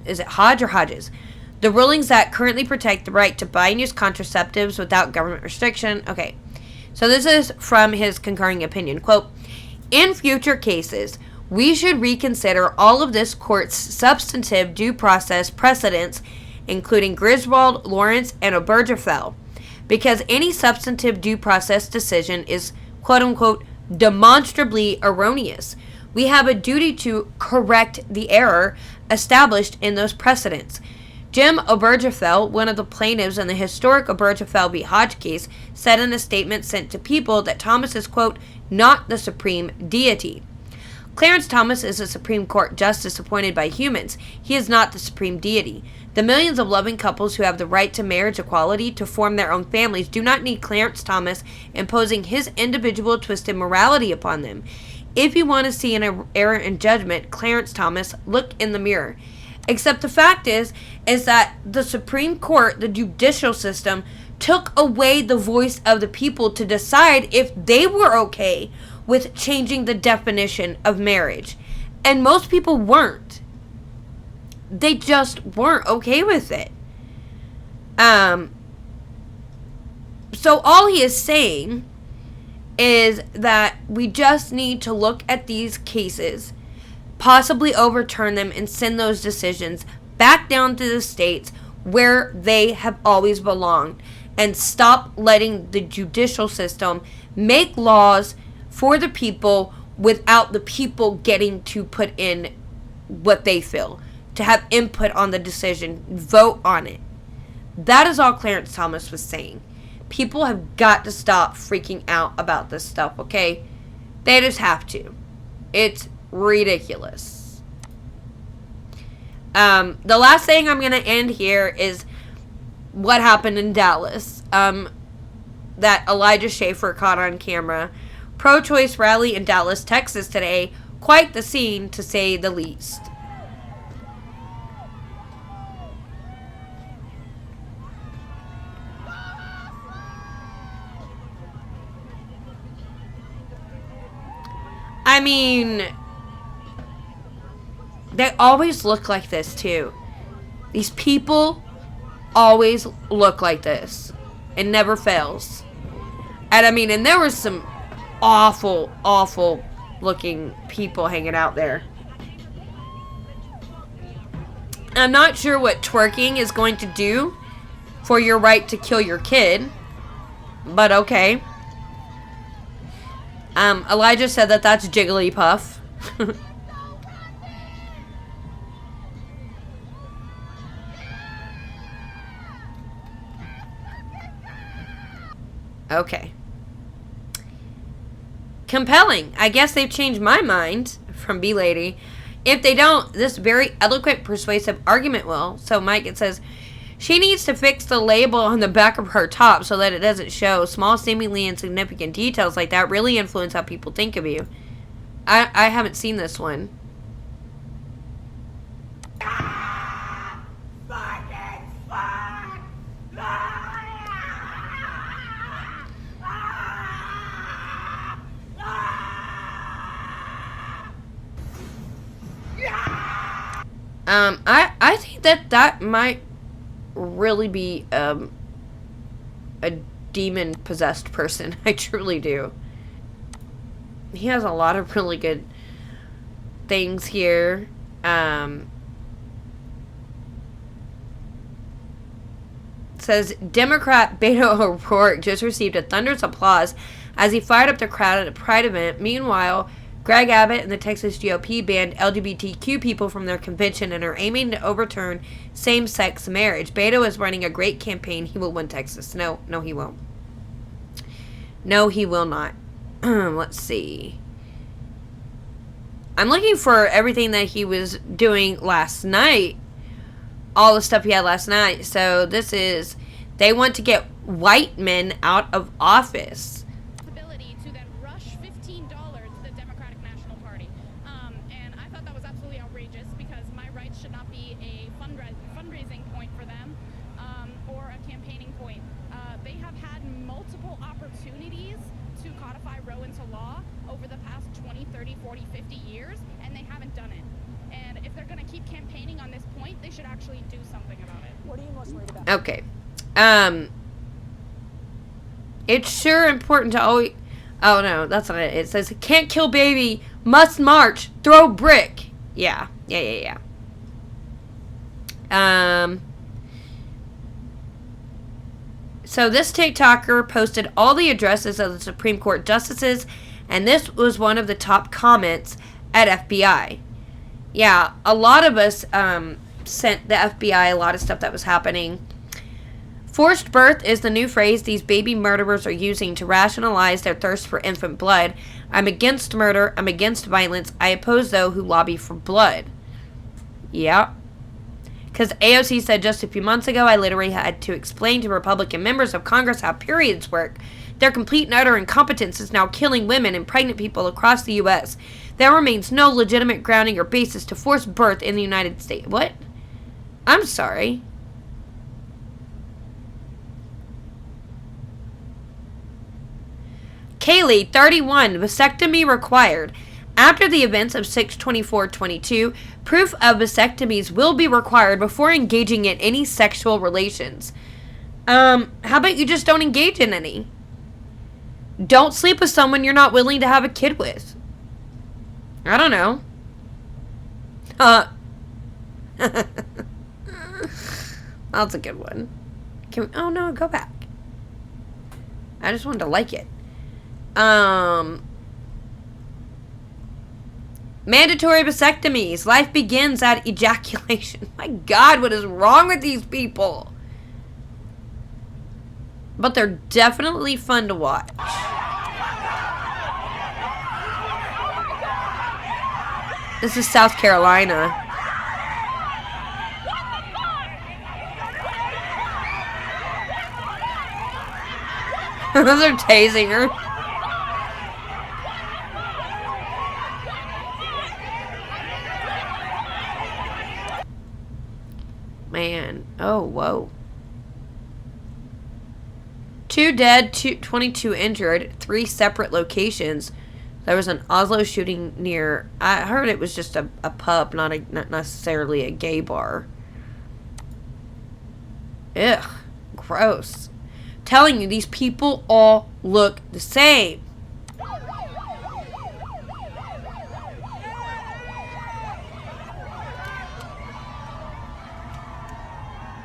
Is it Hodge or Hodges? The rulings that currently protect the right to buy and use contraceptives without government restriction. Okay, so this is from his concurring opinion. Quote, in future cases, we should reconsider all of this court's substantive due process precedents, including Griswold, Lawrence, and Obergefell, because any substantive due process decision is, quote-unquote, demonstrably erroneous. We have a duty to correct the error established in those precedents. Jim Obergefell, one of the plaintiffs in the historic Obergefell v. Hodge case, said in a statement sent to People that Thomas is, quote, not the supreme deity. Clarence Thomas is a Supreme Court justice appointed by humans. He is not the supreme deity. The millions of loving couples who have the right to marriage equality to form their own families do not need Clarence Thomas imposing his individual twisted morality upon them. If you want to see an error in judgment, Clarence Thomas, look in the mirror. Except the fact is that the Supreme Court, the judicial system, took away the voice of the people to decide if they were okay with changing the definition of marriage. And most people weren't. They just weren't okay with it. So all he is saying is that we just need to look at these cases, possibly overturn them, and send those decisions back down to the states where they have always belonged, and stop letting the judicial system make laws for the people without the people getting to put in what they feel, to have input on the decision, vote on it. That is all Clarence Thomas was saying. People have got to stop freaking out about this stuff, okay? They just have to. It's ridiculous. The last thing I'm going to end here is what happened in Dallas. That Elijah Schaffer caught on camera. Pro-choice rally in Dallas, Texas today. Quite the scene, to say the least. I mean, they always look like this too. These people always look like this. It never fails. And I mean, and there was some awful, awful looking people hanging out there. I'm not sure what twerking is going to do for your right to kill your kid, but okay. Elijah said that that's Jigglypuff. Okay. Compelling. I guess they've changed my mind from B-Lady. If they don't, this very eloquent, persuasive argument will. So Mike, it says, she needs to fix the label on the back of her top so that it doesn't show. Small, seemingly insignificant details like that really influence how people think of you. I haven't seen this one. I think that might really be a demon possessed person. I truly do. He has a lot of really good things here. Says Democrat Beto O'Rourke just received a thunderous applause as he fired up the crowd at a Pride event. Meanwhile, Greg Abbott and the Texas GOP banned LGBTQ people from their convention and are aiming to overturn same-sex marriage. Beto is running a great campaign. He will win Texas. No, he won't. No, he will not. Let's see. I'm looking for everything that he was doing last night. All the stuff he had last night. So this is, they want to get white men out of office. To then rush $15 to the Democratic National Party. And I thought that was absolutely outrageous because my rights should not be a fundraising point for them or a campaigning point. They have had multiple opportunities to codify Roe into law over the past 20, 30, 40, 50 years, and they haven't done it. And if they're going to keep campaigning on this point, they should actually do something about it. What are you most worried about? Okay. It's sure important to always... Oh, no, that's not it. It says, can't kill baby, must march, throw brick. Yeah. So this TikToker posted all the addresses of the Supreme Court justices, and this was one of the top comments at FBI. Yeah, a lot of us sent the FBI a lot of stuff that was happening. Forced birth is the new phrase these baby murderers are using to rationalize their thirst for infant blood. I'm against murder. I'm against violence. I oppose those who lobby for blood. Yeah. Because AOC said just a few months ago, I literally had to explain to Republican members of Congress how periods work. Their complete and utter incompetence is now killing women and pregnant people across the U.S. There remains no legitimate grounding or basis to force birth in the United States. What? I'm sorry. Kaylee, 31, vasectomy required. After the events of 6/24/22, proof of vasectomies will be required before engaging in any sexual relations. How about you just don't engage in any? Don't sleep with someone you're not willing to have a kid with. I don't know. That's a good one. Oh no, go back. I just wanted to like it. Mandatory vasectomies. Life begins at ejaculation. My God, what is wrong with these people? But they're definitely fun to watch. This is South Carolina. They're tasing her. Man. Oh, whoa. 2 dead, 22 injured, 3 separate locations. There was an Oslo shooting near... I heard it was just a pub, not necessarily a gay bar. Ugh. Gross. Telling you, these people all look the same.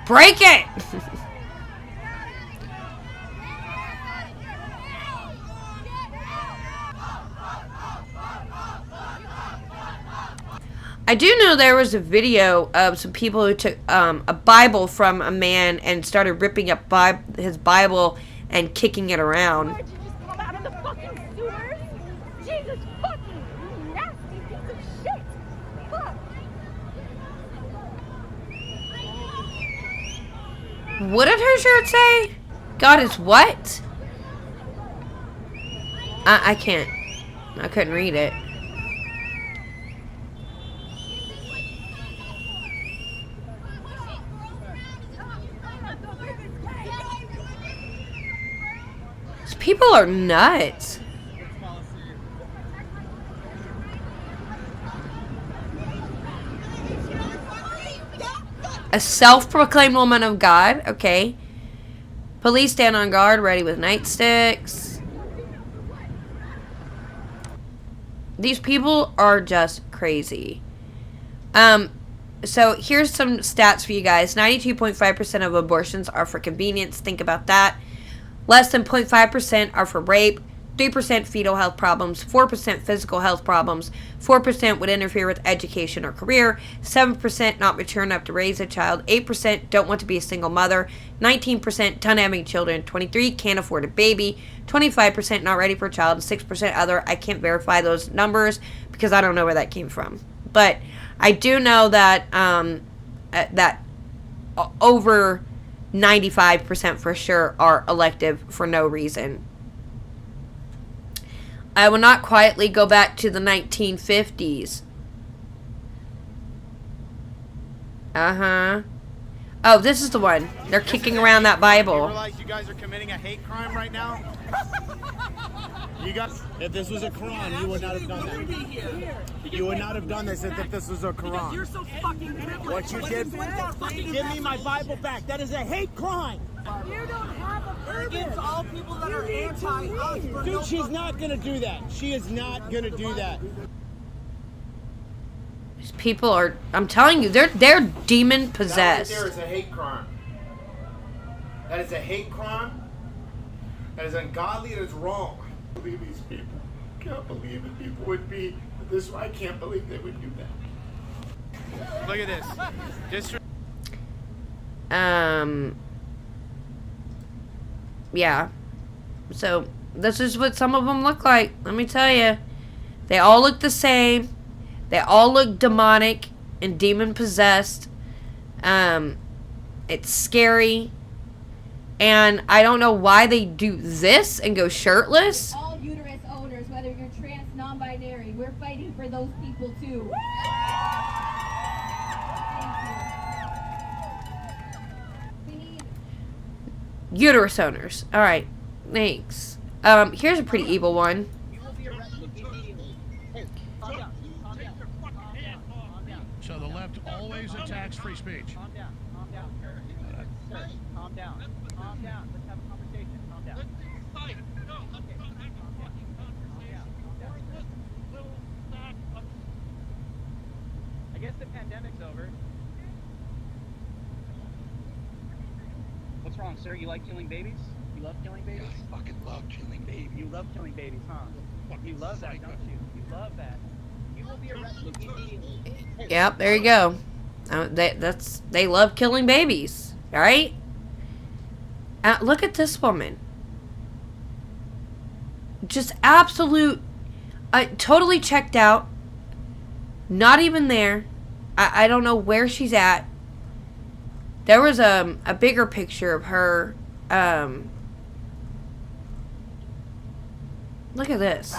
Break it! I do know there was a video of some people who took a Bible from a man and started ripping up his Bible and kicking it around. Why'd you just come out of the fucking sewers? Jesus fucking, you nasty piece of shit. Fuck. What did her shirt say? God is what? I can't. I couldn't read it. These people are nuts. A self-proclaimed woman of God. Okay. Police stand on guard, ready with nightsticks. These people are just crazy. So here's some stats for you guys. 92.5% of abortions are for convenience. Think about that. Less than 0.5% are for rape. 3% fetal health problems, 4% physical health problems, 4% would interfere with education or career, 7% not mature enough to raise a child, 8% don't want to be a single mother, 19% done having children, 23% can't afford a baby, 25% not ready for a child, and 6% other. I can't verify those numbers because I don't know where that came from. But I do know that that over 95% for sure are elective for no reason. I will not quietly go back to the 1950s. Uh-huh. Oh, this is the one. They're kicking around that Bible. You realize you guys are committing a hate crime right now? You guys, if this was a Quran, you would not have done that. You would not have done this if this was a Quran. You're so fucking privileged. What you did, give me my Bible back. That is a hate crime. You don't have a purpose. Against all people that are anti-us. Dude, she's not gonna do that. She is not gonna do that. These people are, I'm telling you, they're demon possessed. That right there is a hate crime. That is a hate crime. That is ungodly. That is wrong. I believe these people. Can't believe that people would be this way. I can't believe they would do that. Look at this. Yeah. So, this is what some of them look like. Let me tell you. They all look the same. They all look demonic and demon possessed. It's scary. And I don't know why they do this and go shirtless. All uterus owners, whether you're trans, non-binary, we're fighting for those people too. Uterus owners. Alright. Thanks. Here's a pretty evil one. So the left always attacks free speech. Calm down. Calm down. Sir, calm down. Calm down. Let's have a conversation. Calm down. I guess the pandemic's over. What's wrong, sir? You like killing babies? You love killing babies? I fucking love killing babies. You love killing babies, huh? You love that, don't you? You love that. You will be arrested immediately. Yep, there you go. They love killing babies. Alright? Look at this woman. Just absolute, totally checked out. Not even there. I don't know where she's at. There was a bigger picture of her. Look at this.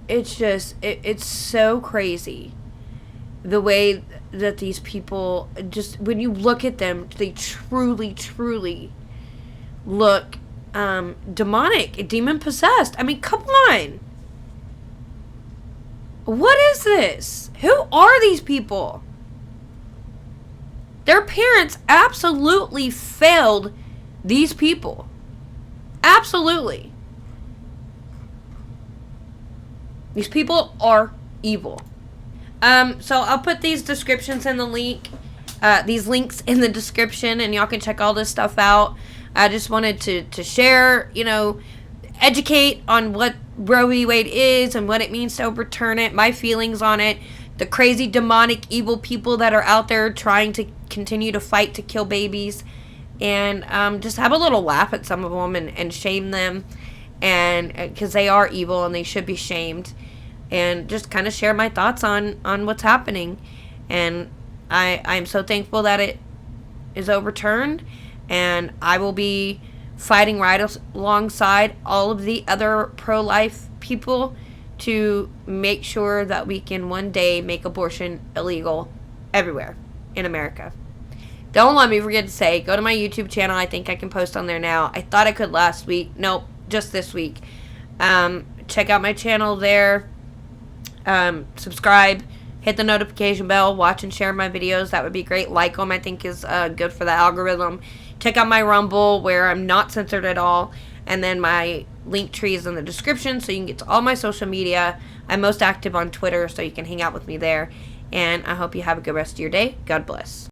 It's just, it's so crazy. The way that these people, just, when you look at them, they truly, truly look demonic, demon possessed. I mean, come on. What is this? Who are these people? Their parents absolutely failed these people. Absolutely. These people are evil. So I'll put these descriptions in the link, these links in the description, and y'all can check all this stuff out. I just wanted to share, educate on what Roe v. Wade is and what it means to overturn it, my feelings on it, the crazy, demonic, evil people that are out there trying to continue to fight to kill babies, and just have a little laugh at some of them and shame them, and because they are evil and they should be shamed, and just kind of share my thoughts on what's happening. And I'm so thankful that it is overturned, and I will be fighting right alongside all of the other pro-life people to make sure that we can one day make abortion illegal everywhere in America. Don't let me forget to say, go to my YouTube channel. I think I can post on there now. I thought I could last week. Nope, just this week. Check out my channel there. Subscribe. Hit the notification bell. Watch and share my videos. That would be great. Like them, I think, is good for the algorithm. Check out my Rumble, where I'm not censored at all. And then my link tree is in the description, so you can get to all my social media. I'm most active on Twitter, so you can hang out with me there. And I hope you have a good rest of your day. God bless.